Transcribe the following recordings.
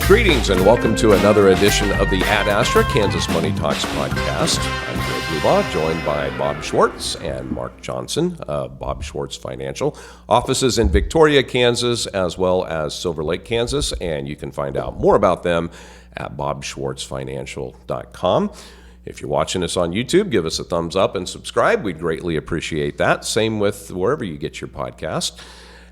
Greetings and welcome to another edition of the Ad Astra Kansas Money Talks podcast. I'm Greg Lubaugh, joined by Bob Schwartz and Mark Johnson of Bob Schwartz Financial. Offices in Victoria, Kansas, as well as Silver Lake, Kansas, and you can find out more about them at bobschwartzfinancial.com. If you're watching us on YouTube, give us a thumbs up and subscribe. We'd greatly appreciate that. Same with wherever you get your podcast.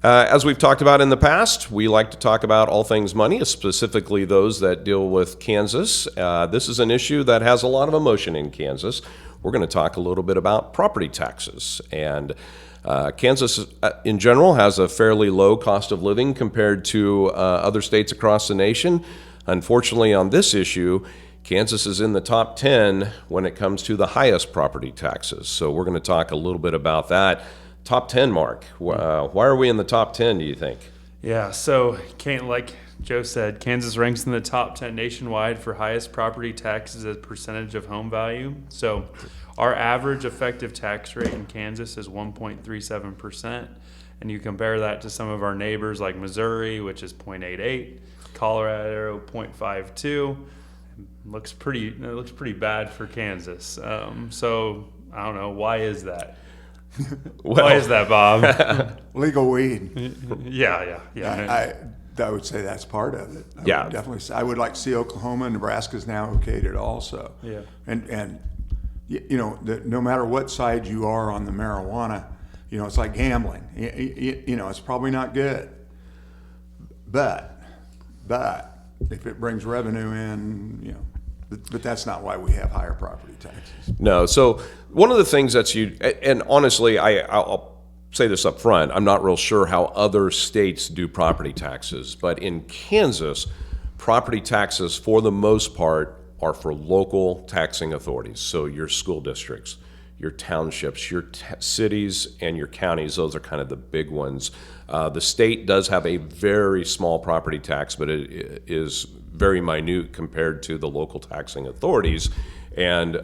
As we've talked about in the past, we like to talk about all things money, specifically those that deal with Kansas. This is an issue that has a lot of emotion in Kansas. We're going to talk a little bit about property taxes. And Kansas, in general, has a fairly low cost of living compared to other states across the nation. Unfortunately, on this issue, Kansas is in the top 10 when it comes to the highest property taxes. So we're going to talk a little bit about that. Top 10, Mark. Why are we in the top 10, do you think? Yeah, so like Joe said, Kansas ranks in the top 10 nationwide for highest property taxes as a percentage of home value. So our average effective tax rate in Kansas is 1.37%. And you compare that to some of our neighbors like Missouri, which is 0.88, Colorado 0.52. It looks pretty bad for Kansas. So I don't know, why is that? Well, why is that, Bob? Legal weed. Yeah. I would say that's part of it. Yeah. Would definitely say. I would like to see Oklahoma and Nebraska's now okayed it also. Yeah. And you know, no matter what side you are on the marijuana, you know, it's like gambling. You know, it's probably not good. But if it brings revenue in, you know, but that's not why we have higher property taxes. No. So one of the things that's and honestly, I'll say this up front, I'm not real sure how other states do property taxes, but in Kansas, property taxes for the most part are for local taxing authorities. So your school districts, your townships, your cities, and your counties, those are kind of the big ones. The state does have a very small property tax, but it is very minute compared to the local taxing authorities. And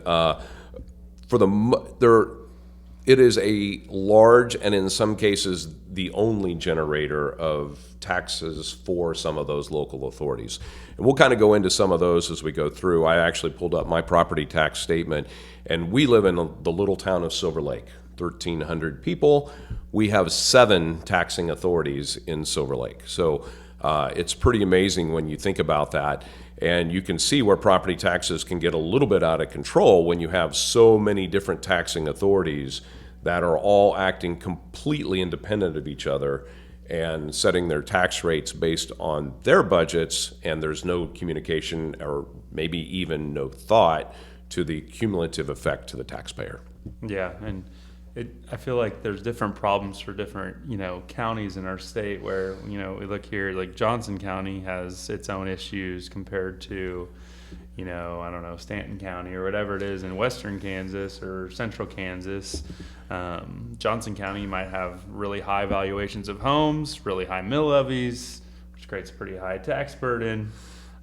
it is a large and in some cases the only generator of taxes for some of those local authorities. And we'll kind of go into some of those as we go through. I actually pulled up my property tax statement, and we live in the little town of Silver Lake, 1,300 people. We have 7 taxing authorities in Silver Lake. So it's pretty amazing when you think about that. And you can see where property taxes can get a little bit out of control when you have so many different taxing authorities that are all acting completely independent of each other and setting their tax rates based on their budgets, and there's no communication or maybe even no thought to the cumulative effect to the taxpayer. Yeah, and I feel like there's different problems for different, counties in our state where, we look here, like Johnson County has its own issues compared to, Stanton County or whatever it is in western Kansas or central Kansas. Johnson County might have really high valuations of homes, really high mill levies, which creates a pretty high tax burden.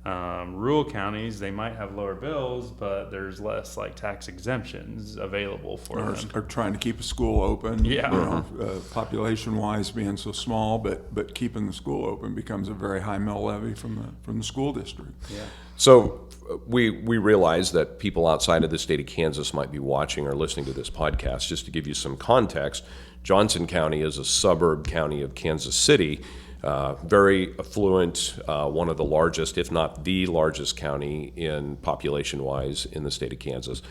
Rural counties, they might have lower bills, but there's less like tax exemptions available for them. Or trying to keep a school open. Yeah. Population-wise being so small, but keeping the school open becomes a very high mill levy from the school district. Yeah. So we realize that people outside of the state of Kansas might be watching or listening to this podcast. Just to give you some context, Johnson County is a suburb county of Kansas City. Very affluent, one of the largest, if not the largest county in population-wise in the state of Kansas.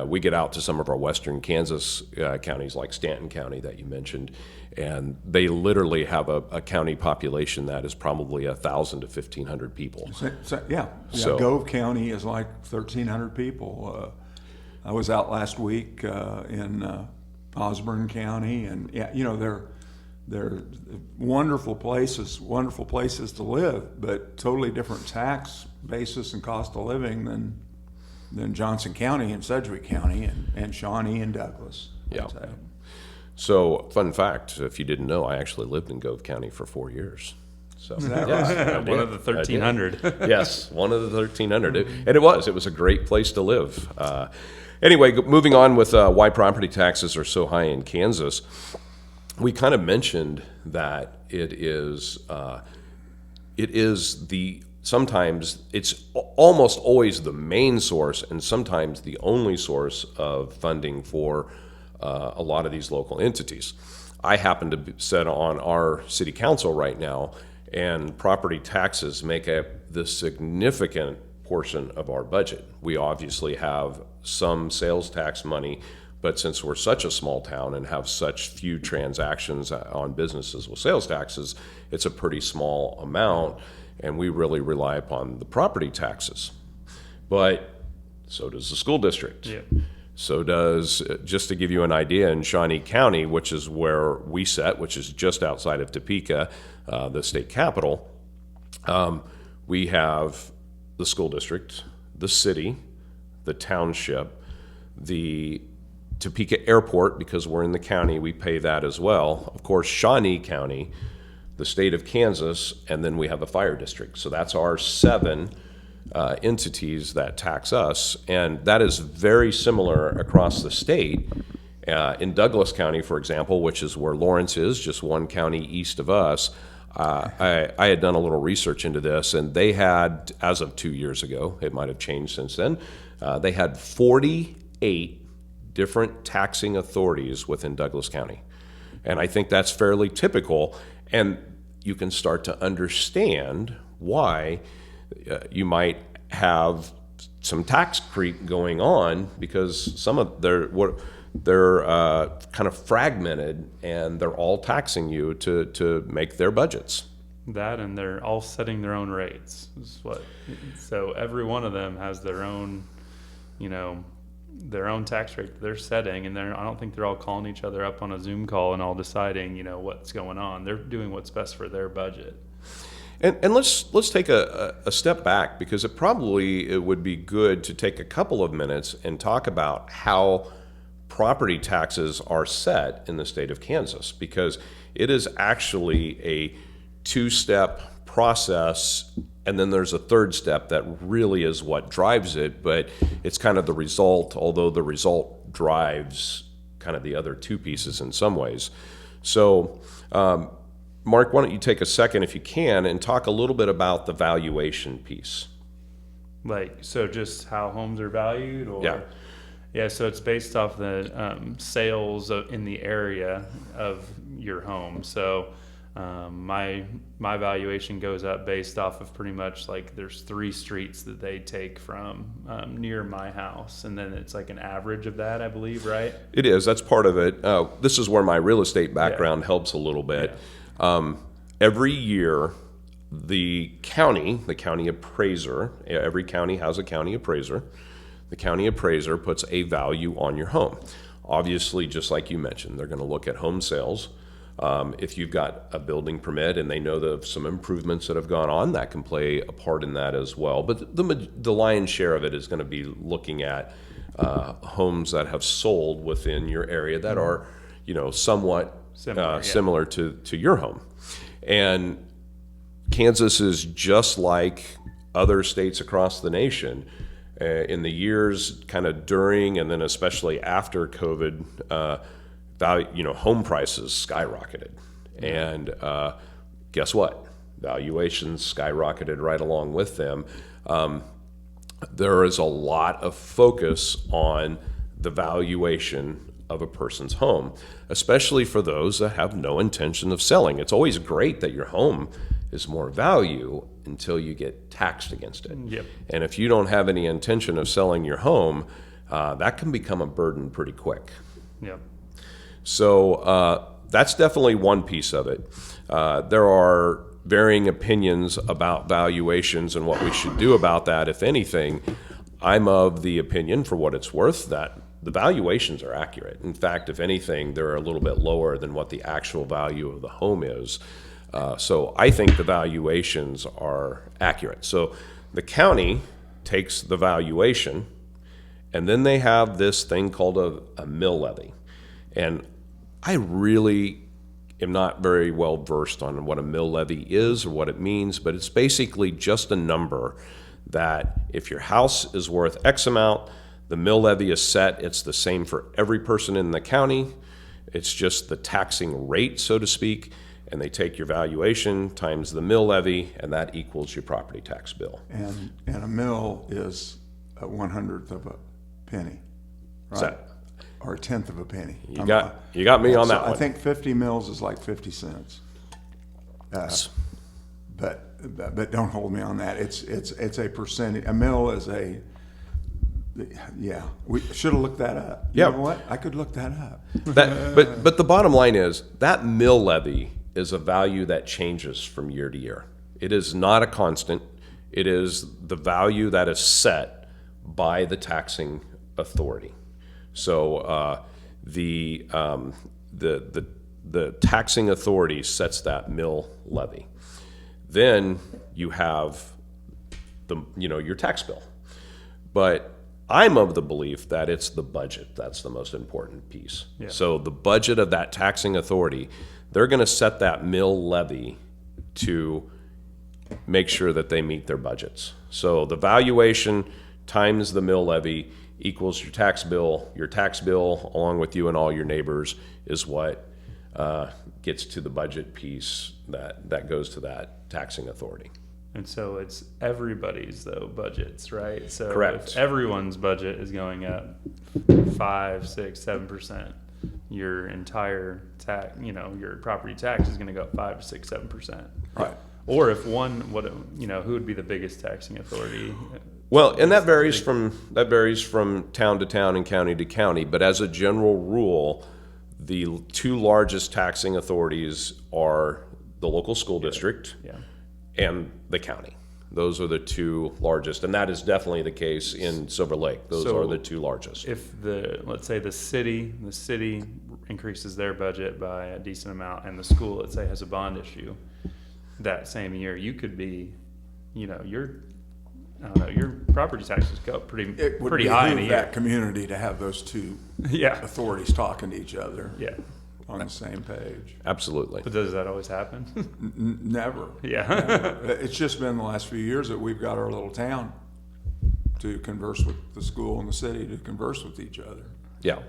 We get out to some of our western Kansas counties like Stanton County that you mentioned, and they literally have a county population that is probably 1,000 to 1,500 people. So Gove County is like 1,300 people. I was out last week in Osborne County, and they're wonderful places to live, but totally different tax basis and cost of living than Johnson County and Sedgwick County and Shawnee and Douglas. Yeah. So, fun fact, if you didn't know, I actually lived in Gove County for 4 years. So, yes, one of the 1,300. Yes, one of the 1,300. And it was a great place to live. Anyway, moving on with why property taxes are so high in Kansas. We kind of mentioned that it is the sometimes it's almost always the main source and sometimes the only source of funding for a lot of these local entities. I happen to sit on our city council right now, and property taxes make up the significant portion of our budget. We obviously have some sales tax money, but since we're such a small town and have such few transactions on businesses with sales taxes, it's a pretty small amount, and we really rely upon the property taxes. But so does the school district. Yeah. So does, just to give you an idea, in Shawnee County, which is where we sit, which is just outside of Topeka, the state capital, we have the school district, the city, the township, the Topeka Airport, because we're in the county, we pay that as well. Of course, Shawnee County, the state of Kansas, and then we have a fire district. So that's our 7 entities that tax us, and that is very similar across the state. In Douglas County, for example, which is where Lawrence is, just one county east of us, I had done a little research into this, and they had, as of 2 years ago, it might have changed since then, they had 48 different taxing authorities within Douglas County. And I think that's fairly typical, and you can start to understand why you might have some tax creep going on, because some of they're kind of fragmented, and they're all taxing you to make their budgets. That, and they're all setting their own rates. So every one of them has their own, their own tax rate that they're setting, and I don't think they're all calling each other up on a Zoom call and all deciding, what's going on. They're doing what's best for their budget. And let's take a step back, because it would be good to take a couple of minutes and talk about how property taxes are set in the state of Kansas, because it is actually a 2-step process, and then there's a 3rd step that really is what drives it, but it's kind of the result, although the result drives kind of the other 2 pieces in some ways. So Mark, why don't you take a second, if you can, and talk a little bit about the valuation piece. So just how homes are valued? Or? Yeah. Yeah, so it's based off the sales in the area of your home. So my valuation goes up based off of pretty much there's 3 streets that they take from near my house, and then it's an average of that, I believe, right? It is. That's part of it. This is where my real estate background helps a little bit. Yeah. Every year, the county appraiser, every county has a county appraiser. The county appraiser puts a value on your home. Obviously, just like you mentioned, they're going to look at home sales. If you've got a building permit and they know some improvements that have gone on, that can play a part in that as well. But the lion's share of it is going to be looking at homes that have sold within your area that are, somewhat similar to your home. And Kansas is just like other states across the nation. In the years kind of during and then especially after COVID, home prices skyrocketed. And guess what? Valuations skyrocketed right along with them. There is a lot of focus on the valuation of a person's home, especially for those that have no intention of selling. It's always great that your home is more value until you get taxed against it. Yep. And if you don't have any intention of selling your home, that can become a burden pretty quick. Yep. So that's definitely one piece of it. There are varying opinions about valuations and what we should do about that. If anything, I'm of the opinion, for what it's worth, that the valuations are accurate. In fact, if anything, they're a little bit lower than what the actual value of the home is. So I think the valuations are accurate. So the county takes the valuation, and then they have this thing called a mill levy. And I really am not very well versed on what a mill levy is or what it means, but it's basically just a number that if your house is worth X amount, the mill levy is set. It's the same for every person in the county. It's just the taxing rate, so to speak. and they take your valuation times the mill levy, and that equals your property tax bill. And a mill is a 1/100th of a penny, right? So Or a tenth of a penny. you got me on that I one. think 50 mils is like 50 cents. But don't hold me on that. It's a percentage. A mill is a, yeah. We should have looked that up. Yeah. You know what? I could look that up. But the bottom line is that mill levy is a value that changes from year to year. It is not a constant. It is the value that is set by the taxing authority. So the taxing authority sets that mill levy. Then you have your tax bill. But I'm of the belief that it's the budget that's the most important piece. Yeah. So the budget of that taxing authority, they're going to set that mill levy to make sure that they meet their budgets. So the valuation times the mill levy equals your tax bill. Your tax bill, along with you and all your neighbors, is what gets to the budget piece that goes to that taxing authority. And so it's everybody's though budgets, right? So Correct. if everyone's budget is going up 5, 6, 7%, your entire tax, your property tax is going to go up 5, 6, 7%. Right. Or if who would be the biggest taxing authority? Well, and that varies from town to town and county to county. But as a general rule, the two largest taxing authorities are the local school district Yeah. and the county. Those are the two largest, and that is definitely the case in Silver Lake. Those So are the two largest. If let's say the city increases their budget by a decent amount, and the school, let's say, has a bond issue that same year, you could be, your property taxes go up pretty high in a behoove year. that community to have those two Yeah. authorities talking to each other Yeah. on the same page. Absolutely. But does that always happen? Never. Yeah. It's just been the last few years that we've got our little town to converse with the school and the city to converse with each other. Yeah.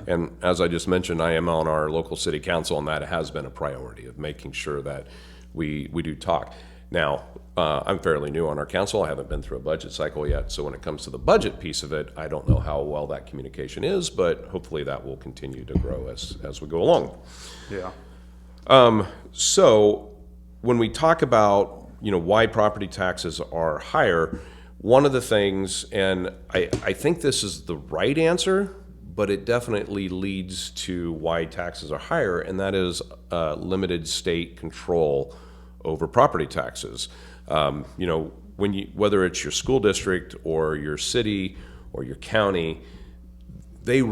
And as I just mentioned, I am on our local city council, and that has been a priority of making sure that we do talk. Now, I'm fairly new on our council. I haven't been through a budget cycle yet. So when it comes to the budget piece of it, I don't know how well that communication is, but hopefully that will continue to grow as we go along. Yeah. So when we talk about, why property taxes are higher, one of the things, and I think this is the right answer, but it definitely leads to why taxes are higher, and that is limited state control over property taxes. Whether it's your school district or your city or your county, they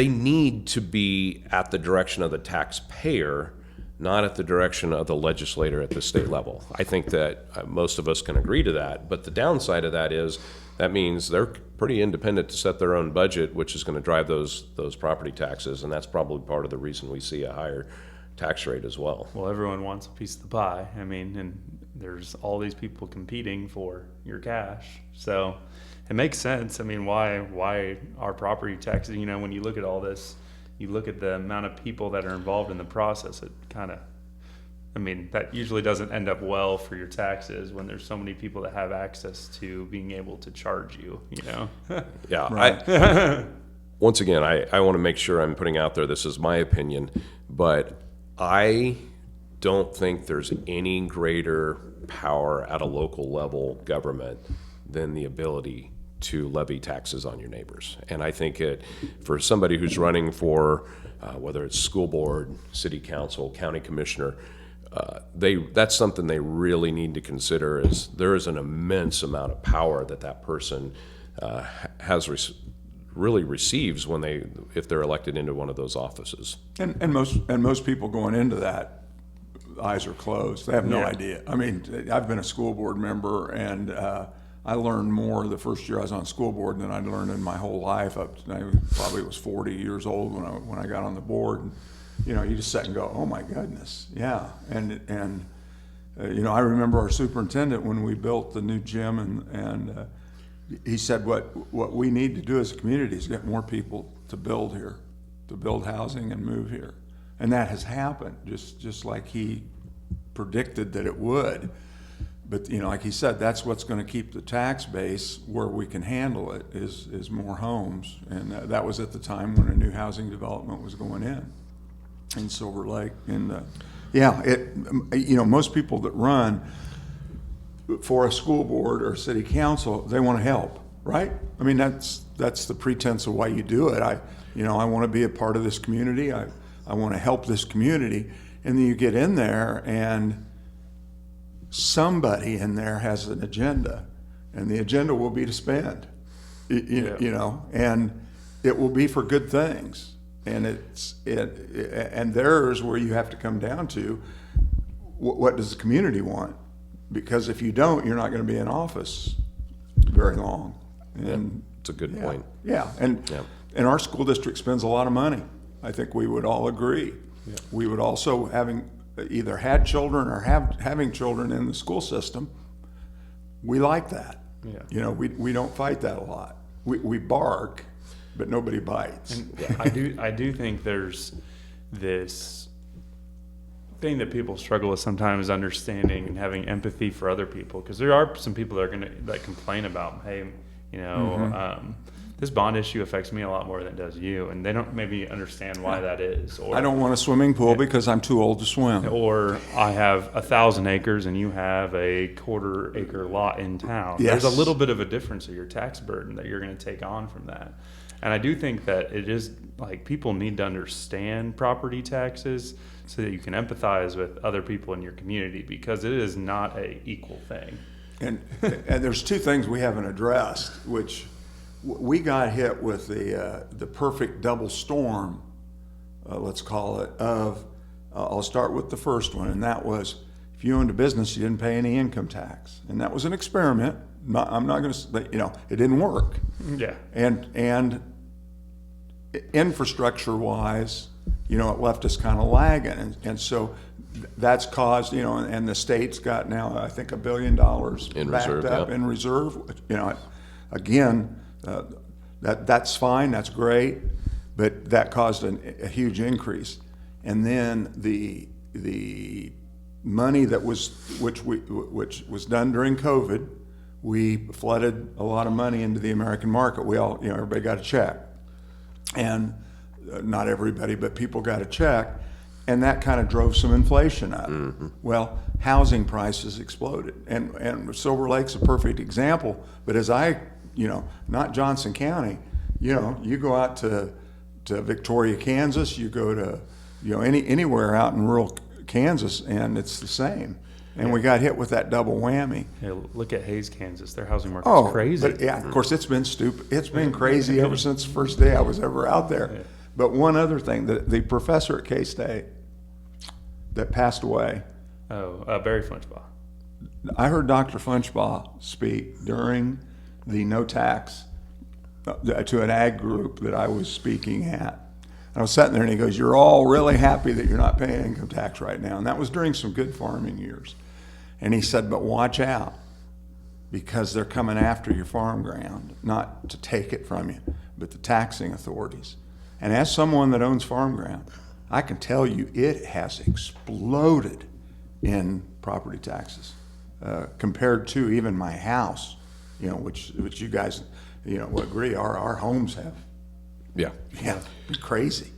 need to be at the direction of the taxpayer, not at the direction of the legislator at the state level. I think that most of us can agree to that, but the downside of that is that means they're pretty independent to set their own budget, which is going to drive those property taxes, and that's probably part of the reason we see a higher tax rate as well. Well, everyone wants a piece of the pie. And there's all these people competing for your cash. So it makes sense. Why our property taxes, when you look at all this, you look at the amount of people that are involved in the process, it kind of, that usually doesn't end up well for your taxes when there's so many people that have access to being able to charge you, Yeah. Right. Once again, I want to make sure I'm putting out there, this is my opinion, but I don't think there's any greater power at a local level government than the ability to levy taxes on your neighbors. And I think for somebody who's running for, whether it's school board, city council, county commissioner, that's something they really need to consider. Is there is an immense amount of power that person really receives if they're elected into one of those offices. And most people going into that, eyes are closed. They have no idea. I've been a school board member, and I learned more the first year I was on school board than I'd learned in my whole life. I probably was 40 years old when I got on the board. And, you just sit and go, oh my goodness, yeah. And I remember our superintendent when we built the new gym, and he said what we need to do as a community is get more people to build here, to build housing and move here. And that has happened, just like he predicted that it would. But, you know, like he said, that's what's going to keep the tax base where we can handle it is more homes. And that was at the time when a new housing development was going in Silver Lake. And you know, most people that run for a school board or city council, they want to help, right? I mean, that's the pretense of why you do it. I want to be a part of this community. I want to help this community. And then you get in there and somebody in there has an agenda, and the agenda will be to spend, you know, and it will be for good things. And and there's where you have to come down to what does the community want? Because if you don't, you're not going to be in office very long. And It's a good point. yeah, and our school district spends a lot of money. I think we would all agree. Yeah. We would also, having either had children or having children in the school system, we like that. Yeah. You know, we don't fight that a lot. We bark, but nobody bites. And I do think there's this thing that people struggle with sometimes, understanding and having empathy for other people, because there are some people that complain about, hey, you know, this bond issue affects me a lot more than it does you, and they don't maybe understand why that is. Or I don't want a swimming pool because I'm too old to swim. Or I have 1,000 acres and you have a 1/4 acre lot in town. Yes. There's a little bit of a difference of your tax burden that you're going to take on from that. And I do think that it is like people need to understand property taxes so that you can empathize with other people in your community, because it is not a equal thing. And there's two things we haven't addressed, which we got hit with the perfect double storm, let's call it, of, I'll start with the first one, and that was if you owned a business, you didn't pay any income tax. And that was an experiment. I'm not going to, you know, it didn't work. Yeah. And infrastructure-wise, you know, it left us kind of lagging. And so that's caused, you know, and the state's got now, I think, $1 billion In backed reserve, up yeah. in reserve. You know, again, that's fine, that's great, but that caused a huge increase. And then the money that which was done during COVID, we flooded a lot of money into the American market. We all, you know, everybody got a check, and not everybody, but people got a check, and that kind of drove some inflation up. Well, housing prices exploded, and Silver Lake's a perfect example. But as you know, not Johnson County, you know, you go out to Victoria, Kansas, you go to, you know, anywhere out in rural Kansas, and it's the same. And we got hit with that double whammy. Yeah, look at Hayes, Kansas. Their housing market's crazy. But yeah, of course, it's been stupid. It's been crazy ever since the first day I was ever out there. Yeah. But one other thing, the professor at K-State that passed away, Barry Funchbaugh. I heard Dr. Funchbaugh speak during the no tax to an ag group that I was speaking at. I was sitting there and he goes, "You're all really happy that you're not paying income tax right now." And that was during some good farming years. And he said, "But watch out, because they're coming after your farm ground, not to take it from you, but the taxing authorities." And as someone that owns farm ground, I can tell you it has exploded in property taxes compared to even my house, you know, which you guys, you know, agree our homes have. Yeah. Yeah, crazy.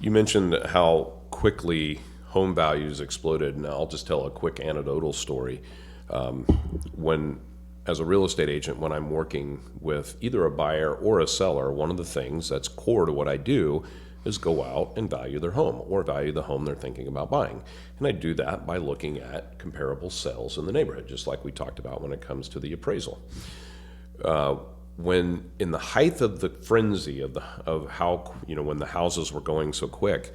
You mentioned how quickly home values exploded, and I'll just tell a quick anecdotal story. As a real estate agent, when I'm working with either a buyer or a seller, one of the things that's core to what I do is go out and value their home or value the home they're thinking about buying. And I do that by looking at comparable sales in the neighborhood, just like we talked about when it comes to the appraisal. When in the height of the frenzy of how, you know, when the houses were going so quick,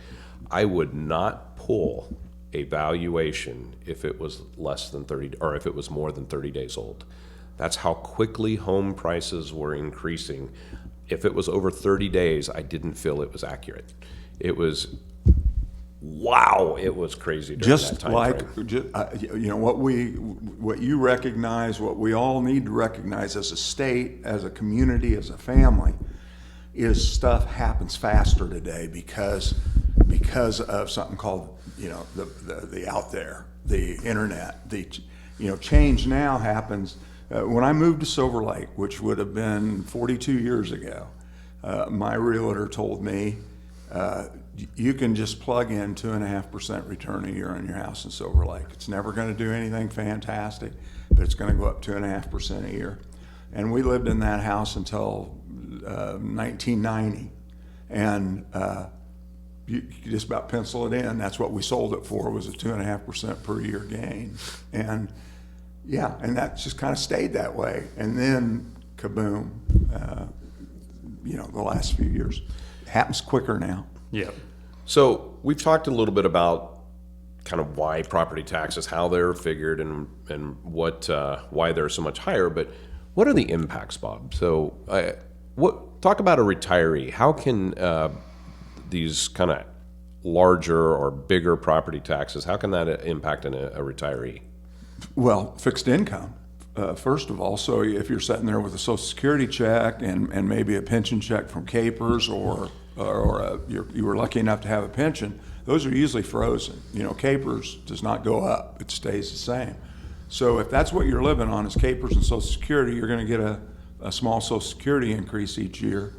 I would not pull a valuation if it was less than 30, or if it was more than 30 days old. That's how quickly home prices were increasing. If it was over 30 days, I didn't feel it was accurate. It was, wow, it was crazy during that time frame. You know, what you recognize, what we all need to recognize as a state, as a community, as a family, is stuff happens faster today because because of something called, the out there, the internet. Change now happens. When I moved to Silver Lake, which would have been 42 years ago, my realtor told me, you can just plug in 2.5% return a year on your house in Silver Lake. It's never going to do anything fantastic, but it's going to go up 2.5% a year. And we lived in that house until 1990, and you just about pencil it in. That's what we sold it for, was a 2.5% per year gain. And yeah, and that just kind of stayed that way. And then kaboom, the last few years. It happens quicker now. Yeah. So we've talked a little bit about kind of why property taxes, how they're figured, and what why they're so much higher. But what are the impacts, Bob? So talk about a retiree. How can these kind of larger or bigger property taxes, how can that impact a retiree? Well, fixed income, first of all. So if you're sitting there with a Social Security check and maybe a pension check from Capers, or you were lucky enough to have a pension, those are usually frozen. Capers does not go up; it stays the same. So if that's what you're living on is Capers and Social Security, you're going to get a small Social Security increase each year,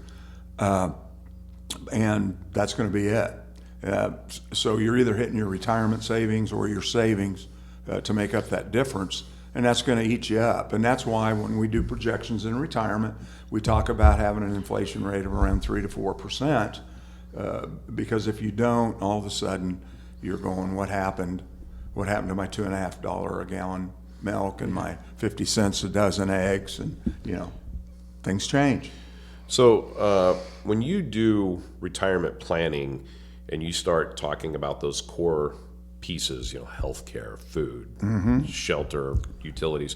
and that's going to be it. So you're either hitting your retirement savings or your savings to make up that difference, and that's going to eat you up. And that's why when we do projections in retirement, we talk about having an inflation rate of around 3 to 4%, because if you don't, all of a sudden you're going, what happened to my $2.50 a gallon milk and my 50 cents a dozen eggs? And things change. So when you do retirement planning and you start talking about those core pieces, healthcare, food, shelter, utilities,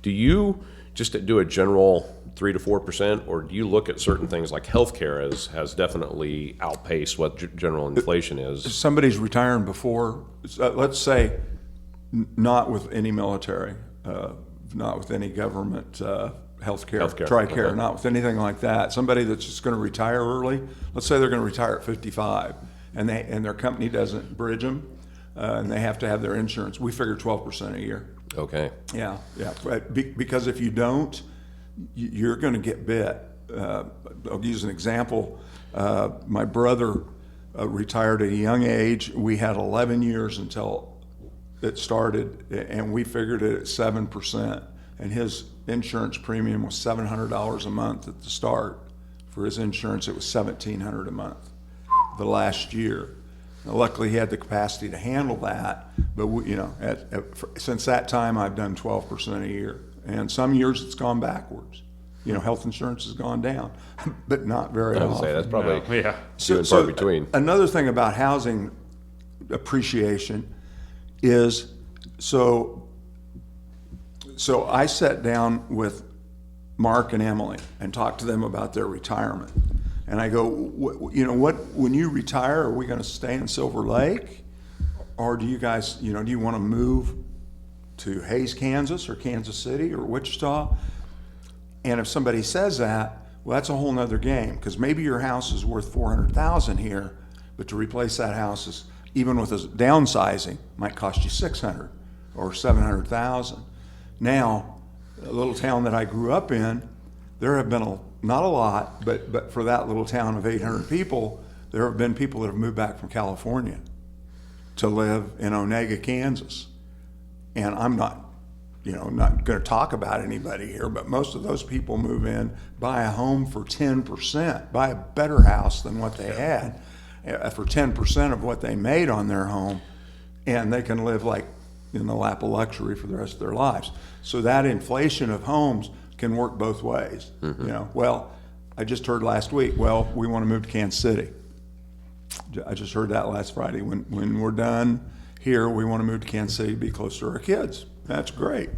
do you just do a general 3 to 4%, or do you look at certain things like healthcare has definitely outpaced what general inflation is? If somebody's retiring before, let's say, not with any military, not with any government healthcare, TRICARE, not with anything like that. Somebody that's just going to retire early, let's say they're going to retire at 55, and their company doesn't bridge them, and they have to have their insurance. We figure 12% a year. Okay. Yeah. Because if you don't, you're going to get bit. I'll use an example. My brother retired at a young age. We had 11 years until it started, and we figured it at 7%. And his insurance premium was $700 a month at the start. For his insurance, it was $1,700 a month the last year. Now, luckily, he had the capacity to handle that. But since that time, I've done 12% a year. And some years it's gone backwards. Health insurance has gone down, but not very I would often. say that's probably No. few and far between. Another thing about housing appreciation is so I sat down with Mark and Emily and talked to them about their retirement. And I go, when you retire, are we going to stay in Silver Lake? Or do you guys, do you want to move to Hays, Kansas, or Kansas City, or Wichita? And if somebody says that, well, that's a whole nother game, because maybe your house is worth $400,000 here, but to replace that house is, even with a downsizing, might cost you $600,000 or $700,000. Now, a little town that I grew up in, there have been not a lot, but for that little town of 800 people, there have been people that have moved back from California to live in Onega, Kansas. And I'm not going to talk about anybody here, but most of those people move in, buy a home for 10%, buy a better house than what they had for 10% of what they made on their home, and they can live like in the lap of luxury for the rest of their lives. So that inflation of homes can work both ways. Well, I just heard last week, we want to move to Kansas City. I just heard that last Friday. When we're done here, we want to move to Kansas City to be closer to our kids. That's great.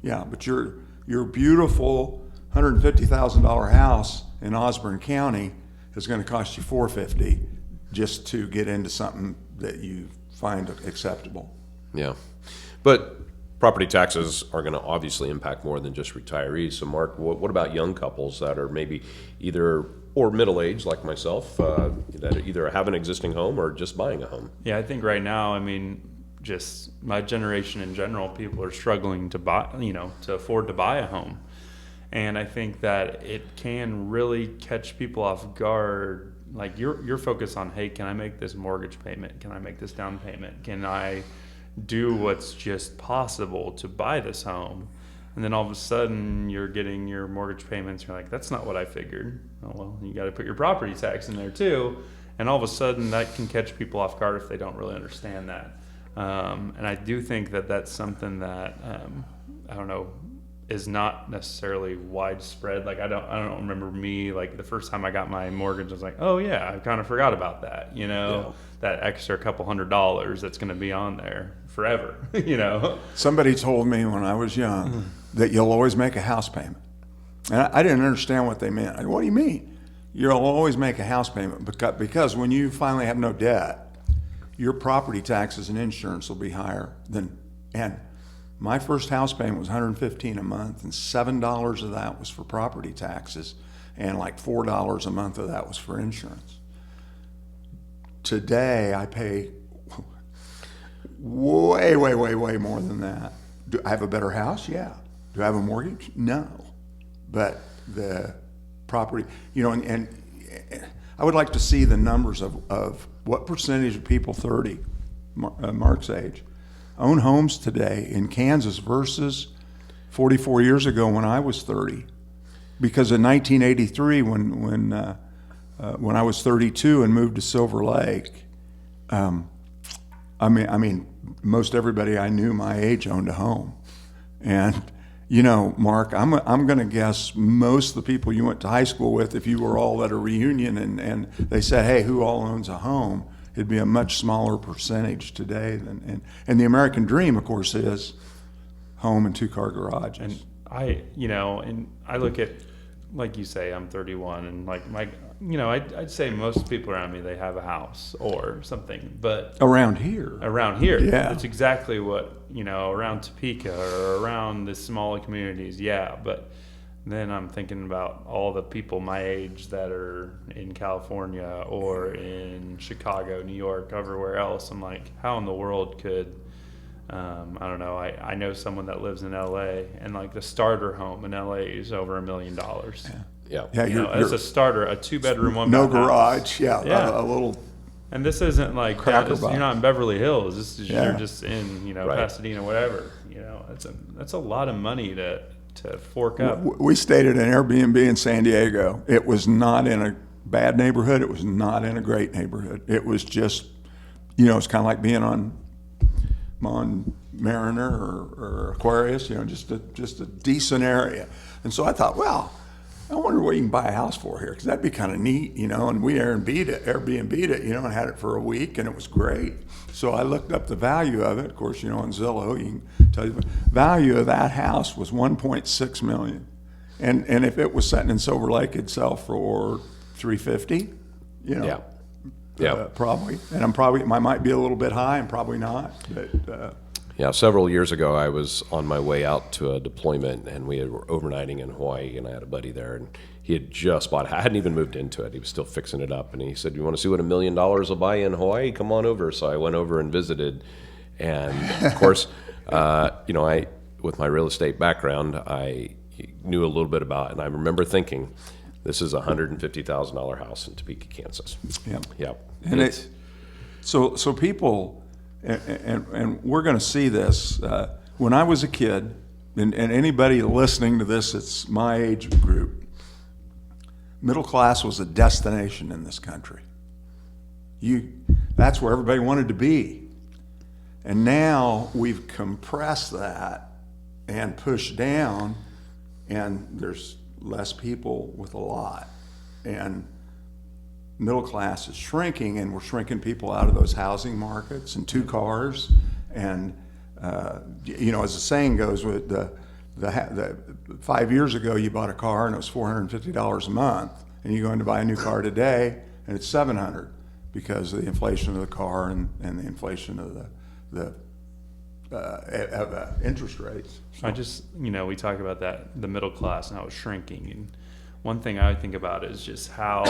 Yeah, but your beautiful $150,000 house in Osborne County is going to cost you $450 just to get into something that you find acceptable. Yeah. But property taxes are going to obviously impact more than just retirees. So, Mark, what about young couples that are maybe either or middle-aged like myself that either have an existing home or just buying a home. Yeah, I think right now, I mean, just my generation in general, people are struggling to buy, to afford to buy a home. And I think that it can really catch people off guard. Like you're focused on, hey, can I make this mortgage payment? Can I make this down payment? Can I do what's just possible to buy this home? And then all of a sudden you're getting your mortgage payments. You're like, that's not what I figured. Oh, well, you got to put your property tax in there too. And all of a sudden that can catch people off guard if they don't really understand that. And I do think that that's something that, I don't know, is not necessarily widespread. Like I don't remember me, like the first time I got my mortgage, I was like, oh yeah, I kind of forgot about that, that extra couple $100 that's going to be on there forever, Somebody told me when I was young that you'll always make a house payment. And I didn't understand what they meant. What do you mean? You'll always make a house payment because when you finally have no debt, your property taxes and insurance will be higher and my first house payment was $115 a month, and $7 of that was for property taxes, and like $4 a month of that was for insurance. Today, I pay way more than that. Do I have a better house? Yeah. Do I have a mortgage? No. But the property, and I would like to see the numbers of what percentage of people 30, Mark's age, own homes today in Kansas versus 44 years ago when I was 30. Because in 1983, when I was 32 and moved to Silver Lake, I mean, most everybody I knew my age owned a home, and Mark, I'm going to guess most of the people you went to high school with, if you were all at a reunion and they said, hey, who all owns a home? It'd be a much smaller percentage today and the American dream, of course, is home and 2-car garages. And I look at, like you say, I'm 31 and like I'd say most people around me, they have a house or something, but around here, yeah, that's exactly what, around Topeka or around the smaller communities. Yeah. But then I'm thinking about all the people my age that are in California or in Chicago, New York, everywhere else. I'm like, how in the world could, I don't know. I know someone that lives in LA and like the starter home in LA is over $1 million. Yeah. As a starter, a 2-bedroom, 1 no bath garage. house. Yeah. A little. And this isn't like you're not in Beverly Hills. This is you're just in Right. Pasadena, whatever. That's a lot of money to fork up. We stayed at an Airbnb in San Diego. It was not in a bad neighborhood. It was not in a great neighborhood. It was just, it's kind of like being on Mariner or Aquarius. Just a decent area. And so I thought, well, I wonder what you can buy a house for here, because that'd be kind of neat, And we Airbnb'd it, and had it for a week, and it was great. So I looked up the value of it. Of course, on Zillow, you can tell you the value of that house was $1.6 million, and if it was sitting in Silver Lake, it'd sell for $350. Probably. And I might be a little bit high, and probably not, but. Yeah, several years ago, I was on my way out to a deployment, and we were overnighting in Hawaii, and I had a buddy there, and he had just bought it. I hadn't even moved into it. He was still fixing it up, and he said, you want to see what $1 million will buy in Hawaii? Come on over. So I went over and visited, and of course, I, with my real estate background, I knew a little bit about it, and I remember thinking, this is a $150,000 house in Topeka, Kansas. Yeah. And so people... And we're going to see this. When I was a kid, and anybody listening to this, it's my age group, middle class was a destination in this country. That's where everybody wanted to be. And now we've compressed that and pushed down, and there's less people with a lot. And middle class is shrinking, and we're shrinking people out of those housing markets and 2 cars. And as the saying goes, with the 5 years ago you bought a car and it was $450 a month, and you go in to buy a new car today and it's $700 because of the inflation of the car and the inflation of the interest rates. I just we talk about that, the middle class and how it's shrinking, and one thing I think about is just how,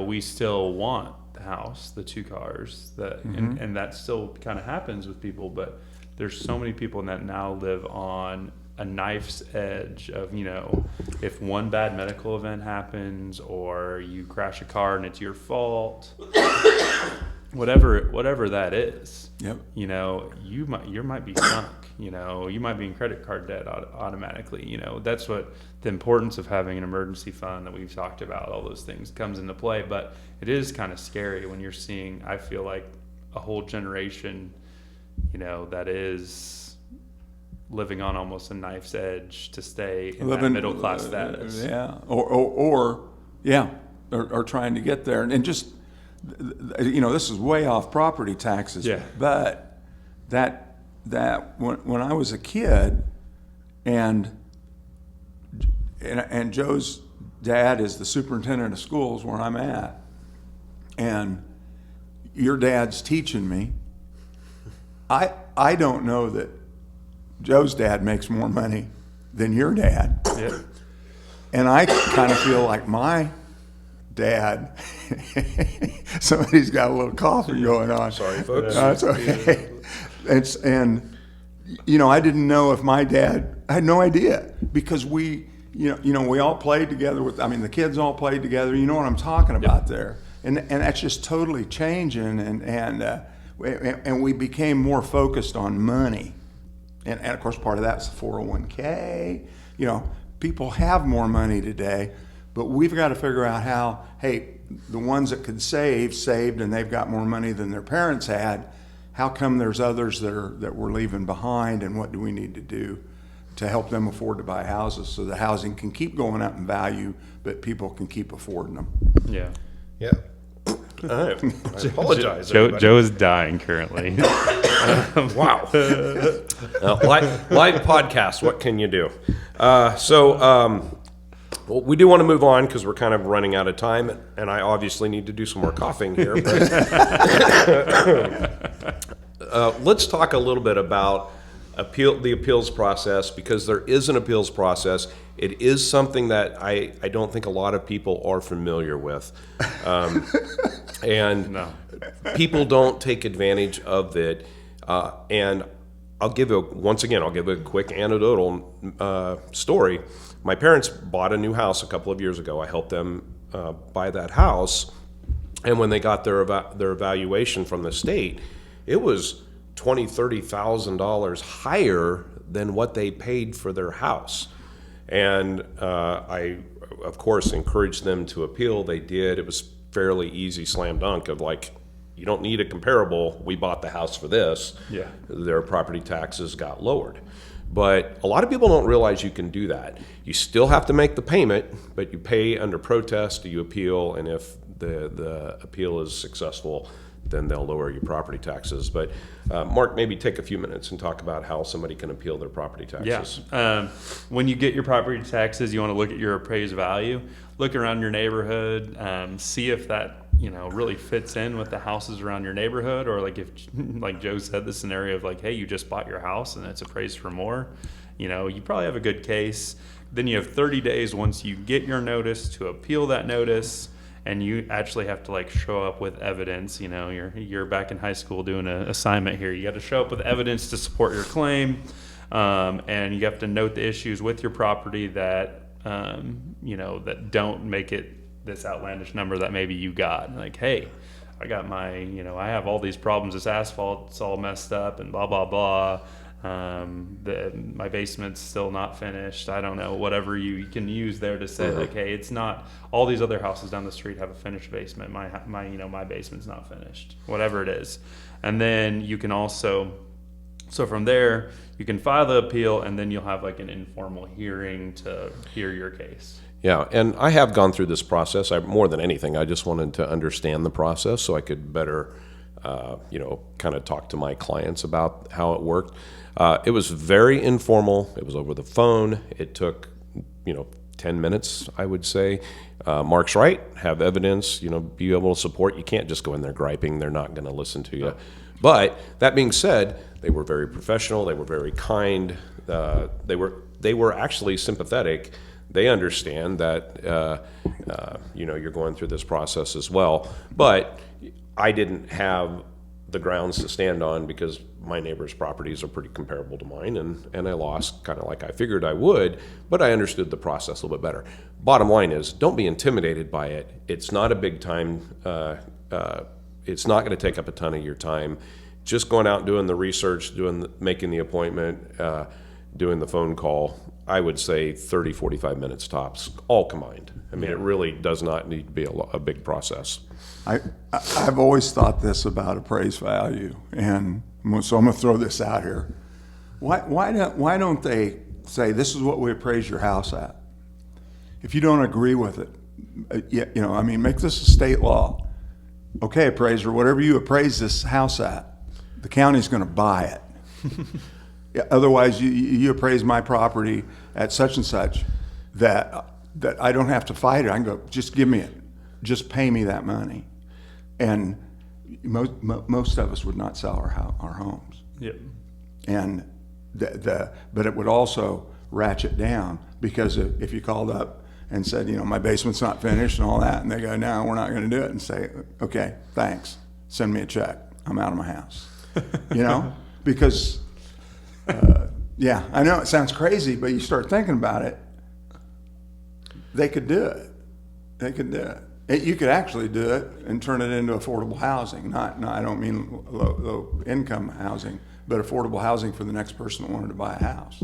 we still want the house, the 2 cars, and that still kind of happens with people, but there's so many people that now live on a knife's edge of, if one bad medical event happens or you crash a car and it's your fault, whatever that is, Yep. you might be sunk, you might be in credit card debt automatically. That's what the importance of having an emergency fund that we've talked about, all those things comes into play. But it is kind of scary when you're seeing, I feel like, a whole generation, that is living on almost a knife's edge to stay in that middle class status. Yeah, or trying to get there, and just this is way off property taxes. Yeah. But that when I was a kid, and Joe's dad is the superintendent of schools where I'm at, and your dad's teaching me. I don't know that Joe's dad makes more money than your dad. Yeah. And I kind of feel like my dad, somebody's got a little coughing going on. Sorry, folks. It's okay. I didn't know if my dad, I had no idea, because we all played together the kids all played together. You know what I'm talking about there. And that's just totally changing, and we became more focused on money. And of course, part of that's the 401k. People have more money today, but we've got to figure out how, hey, the ones that could saved, and they've got more money than their parents had. How come there's others that we're leaving behind, and what do we need to do to help them afford to buy houses so the housing can keep going up in value, but people can keep affording them? Yeah. Yeah. I apologize. Joe is dying currently. Wow. Live podcast, what can you do? Well, we do want to move on because we're kind of running out of time, and I obviously need to do some more coughing here. But let's talk a little bit about the appeals process, because there is an appeals process. It is something that I don't think a lot of people are familiar with. And No. people don't take advantage of it. And I'll give a quick anecdotal story. My parents bought a new house a couple of years ago. I helped them buy that house. And when they got their evaluation from the state, it was $20,000, $30,000 higher than what they paid for their house. And I, of course, encouraged them to appeal. They did. It was fairly easy, slam dunk of like, you don't need a comparable. We bought the house for this. Yeah. Their property taxes got lowered. But a lot of people don't realize you can do that. You still have to make the payment, but you pay under protest, you appeal, and if the appeal is successful, then they'll lower your property taxes. But Mark, maybe take a few minutes and talk about how somebody can appeal their property taxes. Yeah. When you get your property taxes, you want to look at your appraised value. Look around your neighborhood, see if that really fits in with the houses around your neighborhood, or like if, like Joe said, the scenario of like, hey, you just bought your house and it's appraised for more. You probably have a good case. Then you have 30 days once you get your notice to appeal that notice. And you actually have to like show up with evidence. You're back in high school doing an assignment here. You got to show up with evidence to support your claim, and you have to note the issues with your property that that don't make it this outlandish number that maybe you got. Like, hey, I got my I have all these problems. This asphalt's all messed up and blah blah blah. My basement's still not finished. I don't know, whatever you can use there to say like, hey, it's not, all these other houses down the street have a finished basement. My basement's not finished, whatever it is. And then you can also, so from there, you can file the appeal, and then you'll have like an informal hearing to hear your case. Yeah, and I have gone through this process. More than anything, I just wanted to understand the process so I could better, kind of talk to my clients about how it worked. It was very informal. It was over the phone. It took, 10 minutes, I would say. Mark's right. Have evidence, be able to support. You can't just go in there griping. They're not going to listen to you. But that being said, they were very professional. They were very kind. They were actually sympathetic they understand that, you're going through this process as well. But I didn't have the grounds to stand on because my neighbor's properties are pretty comparable to mine, and I lost kind of like I figured I would, but I understood the process a little bit better. Bottom line is, don't be intimidated by it. It's not a big time, it's not going to take up a ton of your time. Just going out and doing the research, making the appointment, doing the phone call, I would say 30, 45 minutes tops, all combined. I mean, it really does not need to be a big process. I've always thought this about appraised value, and so I'm going to throw this out here. Why don't they say, this is what we appraise your house at? If you don't agree with it, make this a state law. Okay, appraiser, whatever you appraise this house at, the county's going to buy it. Otherwise, you appraise my property at such and such that I don't have to fight it. I can go, just give me it. Just pay me that money. And most of us would not sell our homes. Yep. And but it would also ratchet down, because if you called up and said, my basement's not finished and all that, and they go, no, we're not going to do it, and say, okay, thanks, send me a check, I'm out of my house. Because I know it sounds crazy, but you start thinking about it, they could do it. They could do it. You could actually do it and turn it into affordable housing. I don't mean low income housing, but affordable housing for the next person that wanted to buy a house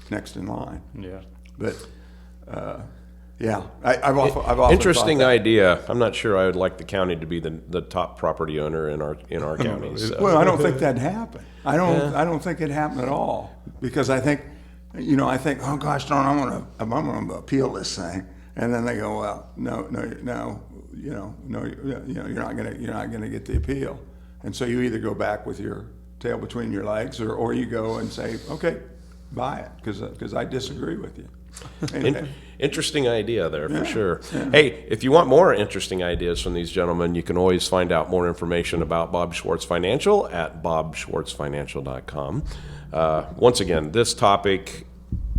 next in line. Yeah. But I've often Interesting thought that. idea. I'm not sure I would like the county to be the top property owner in our county. So. Well, I don't think that'd happen. I don't think it'd happen at all, because I think, oh gosh darn, I'm gonna appeal this thing, and then they go, well, no, you're not gonna get the appeal, and so you either go back with your tail between your legs, or you go and say, okay, buy it, because I disagree with you. Interesting idea there, for sure. Yeah. Hey, if you want more interesting ideas from these gentlemen, you can always find out more information about Bob Schwartz Financial at bobschwartzfinancial.com. Once again, this topic,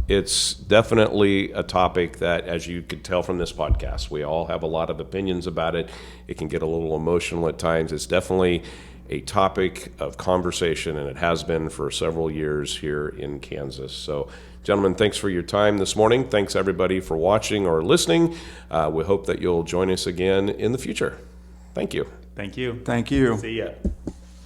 it's definitely a topic that, as you could tell from this podcast, we all have a lot of opinions about it. It can get a little emotional at times. It's definitely a topic of conversation, and it has been for several years here in Kansas. So, gentlemen, thanks for your time this morning. Thanks, everybody, for watching or listening. We hope that you'll join us again in the future. Thank you. Thank you. Thank you. See ya.